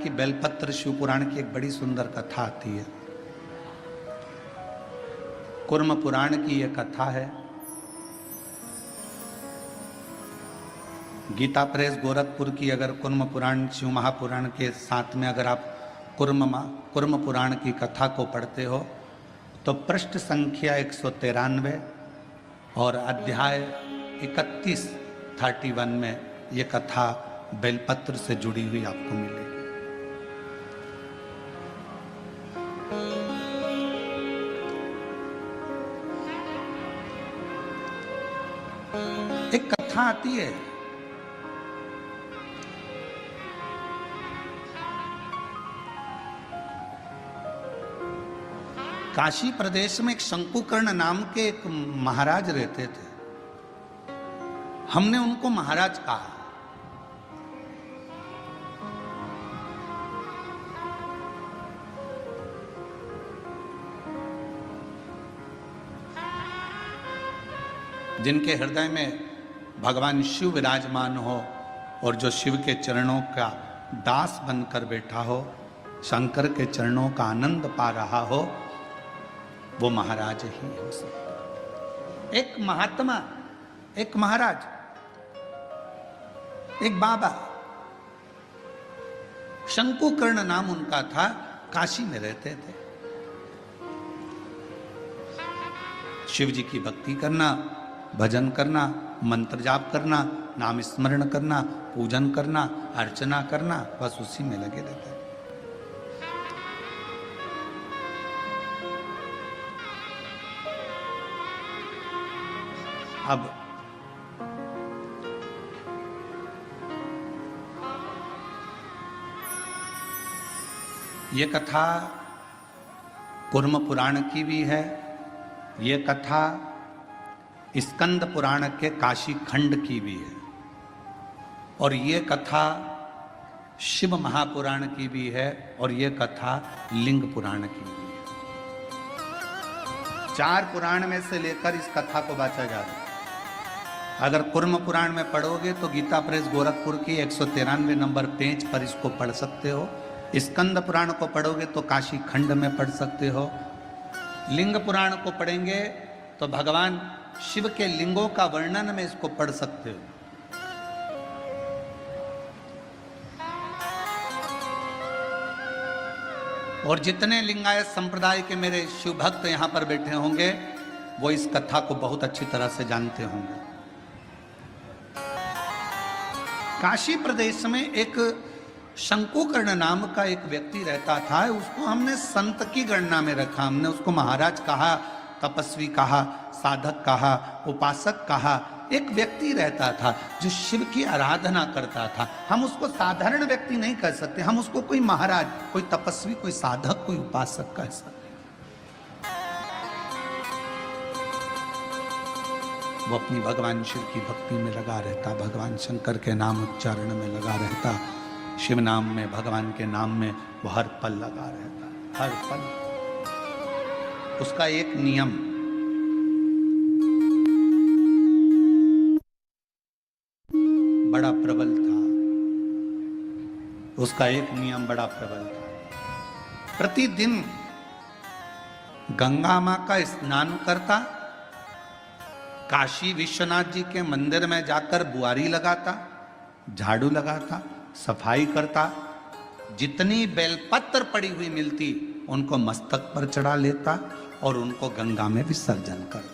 की बेलपत्र शिव पुराण की एक बड़ी सुंदर कथा आती है। कुर्म पुराण की यह कथा है। गीता प्रेस गोरखपुर की अगर कुर्म पुराण शिव महापुराण के साथ में अगर आप कुर्म पुराण की कथा को पढ़ते हो तो पृष्ठ संख्या 193 और अध्याय 31 में ये कथा बेलपत्र से जुड़ी हुई आपको मिलेगी। एक कथा आती है, काशी प्रदेश में एक शंकुकर्ण नाम के एक महाराज रहते थे। हमने उनको महाराज कहा। जिनके हृदय में भगवान शिव विराजमान हो और जो शिव के चरणों का दास बनकर बैठा हो, शंकर के चरणों का आनंद पा रहा हो, वो महाराज ही हो सकता। एक महात्मा, एक महाराज, एक बाबा, शंकुकर्ण नाम उनका था, काशी में रहते थे। शिव जी की भक्ति करना, भजन करना, मंत्र जाप करना, नाम स्मरण करना, पूजन करना, अर्चना करना, बस उसी में लगे रहते हैं। अब ये कथा कुर्म पुराण की भी है। ये कथा स्कंद पुराण के काशी खंड की भी है और ये कथा शिव महापुराण की भी है और ये कथा लिंग पुराण की भी है। 4 पुराण में से लेकर इस कथा को बांटा जा रहा है। अगर कुर्म पुराण में पढ़ोगे तो गीता प्रेस गोरखपुर की 193 नंबर पेज पर इसको पढ़ सकते हो। स्कंद पुराण को पढ़ोगे तो काशी खंड में पढ़ सकते हो। लिंग पुराण को पढ़ेंगे तो भगवान शिव के लिंगों का वर्णन में इसको पढ़ सकते हो। और जितने लिंगायत संप्रदाय के मेरे शिव भक्त यहां पर बैठे होंगे वो इस कथा को बहुत अच्छी तरह से जानते होंगे। काशी प्रदेश में एक शंकुकर्ण नाम का एक व्यक्ति रहता था। उसको हमने संत की गणना में रखा। हमने उसको महाराज कहा, तपस्वी कहा, साधक कहा, उपासक कहा। एक व्यक्ति रहता था जो शिव की आराधना करता था। हम उसको साधारण व्यक्ति नहीं कह सकते, हम उसको कोई महाराज, कोई तपस्वी, कोई साधक, कोई उपासक कह सकते। वो अपनी भगवान शिव की भक्ति में लगा रहता, भगवान शंकर के नाम उच्चारण में लगा रहता, शिव नाम में, भगवान के नाम में वो हर पल लगा रहता, हर पल। उसका एक नियम, बड़ा प्रबल था। उसका एक नियम बड़ा प्रबल था। प्रतिदिन गंगा मां का स्नान करता, काशी विश्वनाथ जी के मंदिर में जाकर बुआरी लगाता, झाड़ू लगाता, सफाई करता, जितनी बेलपत्र पड़ी हुई मिलती उनको मस्तक पर चढ़ा लेता और उनको गंगा में विसर्जन कर देता।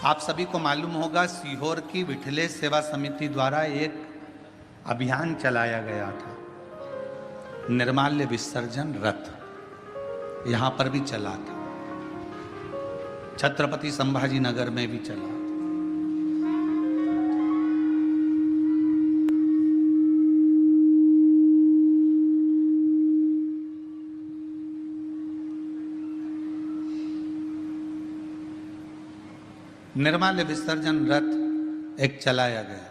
आप सभी को मालूम होगा सीहोर की विठले सेवा समिति द्वारा एक अभियान चलाया गया था, निर्माल्य विसर्जन रथ। यहां पर भी चला था, छत्रपति संभाजी नगर में भी चला। निर्माल्य विसर्जन रथ एक चलाया गया।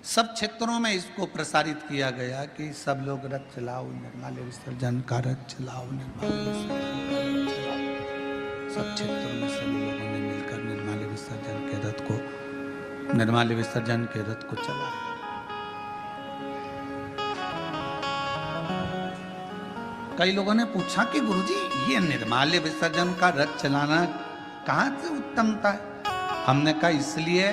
सब क्षेत्रों में इसको प्रसारित किया गया कि सब लोग रथ चलाओ, निर्माल्य विसर्जन का रथ चलाओ, निर्माल्य विसर्जन का रथ चलाओ। सब क्षेत्रों में सभी लोगों ने मिलकर निर्माल्य विसर्जन के रथ को निर्माल्य विसर्जन के रथ को चला। कई लोगों ने पूछा कि गुरुजी ये निर्माल्य विसर्जन का रथ चलाना कहां से उत्तमता है? हमने कहा इसलिए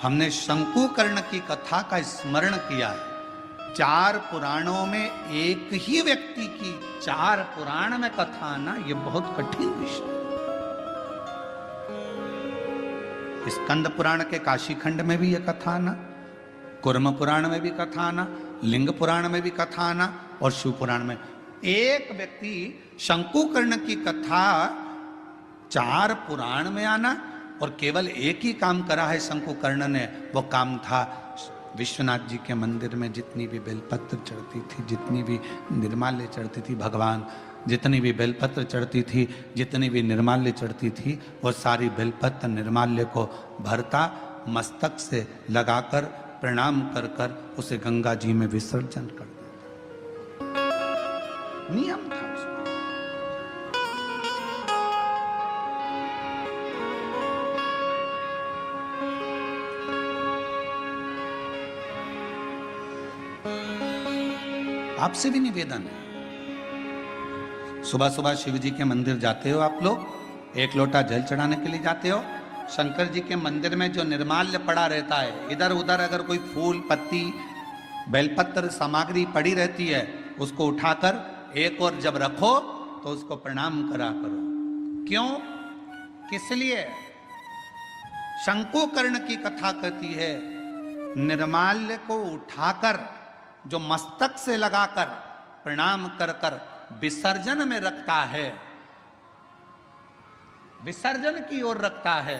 हमने शंकुकर्ण की कथा का स्मरण किया है। 4 पुराणों में एक ही व्यक्ति की 4 पुराण में कथा आना ये बहुत कठिन विषय है। स्कंद पुराण के काशी खंड में भी यह कथा आना, कुर्म पुराण में भी कथा आना, लिंग पुराण में भी कथा आना और शिव पुराण में एक व्यक्ति शंकुकर्ण की कथा 4 पुराण में आना और केवल एक ही काम करा है शंकुकर्ण ने। वो काम था विश्वनाथ जी के मंदिर में जितनी भी बेलपत्र चढ़ती थी, जितनी भी निर्माल्य चढ़ती थी, भगवान जितनी भी बेलपत्र चढ़ती थी, जितनी भी निर्माल्य चढ़ती थी, वो सारी बेलपत्र निर्माल्य को भरता, मस्तक से लगाकर प्रणाम कर कर उसे गंगा जी में विसर्जन कर देता। नियम था उसका। आपसे भी निवेदन है, सुबह सुबह शिव जी के मंदिर जाते हो आप लोग, 1 लोटा जल चढ़ाने के लिए जाते हो। शंकर जी के मंदिर में जो निर्माल्य पड़ा रहता है, इधर उधर अगर कोई फूल पत्ती बेलपत्र सामग्री पड़ी रहती है, उसको उठाकर एक और जब रखो तो उसको प्रणाम करा करो। क्यों? किस लिए? शंकुकर्ण की कथा कहती है निर्माल्य को उठाकर जो मस्तक से लगाकर प्रणाम कर कर विसर्जन में रखता है, विसर्जन की ओर रखता है,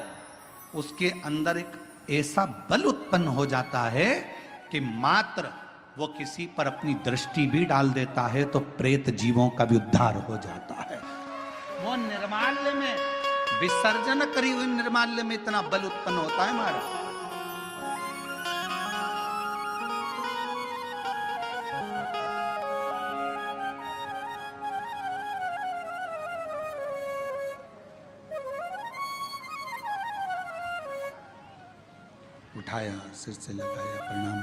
उसके अंदर एक ऐसा बल उत्पन्न हो जाता है कि मात्र वो किसी पर अपनी दृष्टि भी डाल देता है तो प्रेत जीवों का भी उद्धार हो जाता है। वो निर्माल्य में विसर्जन करी हुई निर्माल्य में इतना बल उत्पन्न होता है महाराज। उठाया, सिर से लगाया, प्रणाम